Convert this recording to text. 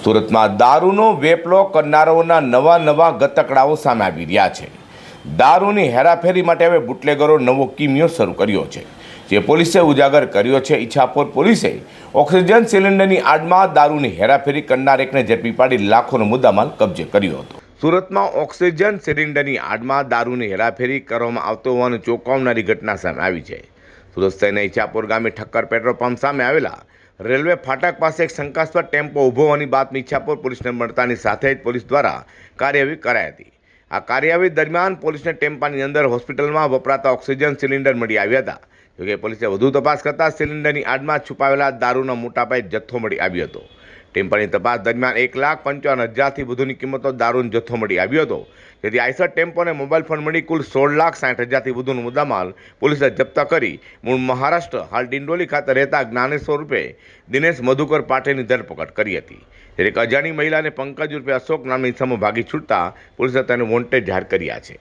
સુરતમાં દારૂનો વેપલો કરનારાઓના નવા ગતકડાઓ સામે આવી રહ્યા છે। દારૂની હેરાફેરી માટે હવે બુટલેગરો નવો કિમિયો શરૂ કર્યો છે, જે પોલીસે ઉજાગર કર્યો છે। ઈચ્છાપોર પોલીસે ઓક્સિજન સિલિન્ડરની આડમાં દારૂની હેરાફેરી કરનાર એકને ઝડપી પાડી લાખોનો મુદ્દામાલ કબજે કર્યો હતો। સુરતમાં ઓક્સિજન સિલિન્ડરની આડમાં દારૂની હેરાફેરી કરવામાં આવતો હોવાની ચોંકાવનારી ઘટના સામે આવી છે। સુરત શહેરના ઈચ્છાપોર ગામે ઠક્કર પેટ્રોલ પંપ સામે આવેલા રેલવે ફાટક પાસે એક શંકાસ્પદ ટેમ્પો ઊભો હોવાની બાતમી ઈચ્છાપોર પોલીસને મળતાની સાથે જ પોલીસ દ્વારા કાર્યવાહી કરાઈ હતી। આ કાર્યવાહી દરમિયાન પોલીસને ટેમ્પાની અંદર હોસ્પિટલમાં વપરાતા ઓક્સિજન સિલિન્ડર મળી આવ્યા હતા। જોકે પોલીસે વધુ તપાસ કરતા સિલિન્ડરની આડમાં છુપાવેલા દારૂનો મોટા પાયે જથ્થો મળી આવ્યો હતો। ટેમ્પાની તપાસ દરમિયાન 1,55,000થી વધુની કિંમતનો દારૂનો જથ્થો મળી આવ્યો હતો, જેથી આઈસર ટેમ્પો અને મોબાઈલ ફોન મળી કુલ 16,60,000થી વધુનો મુદ્દામાલ પોલીસે જપ્ત કરી મૂળ મહારાષ્ટ્ર હાલ ડિંડોલી ખાતે રહેતા જ્ઞાનેશ્વર રૂપે દિનેશ મધુકર પાટેની ધરપકડ કરી હતી। જ્યારે એક અજાણી મહિલાને પંકજ રૂપે અશોક નામની ઇસમો ભાગી છૂટતા પોલીસે તેને વોન્ટેડ જાહેર કર્યા છે।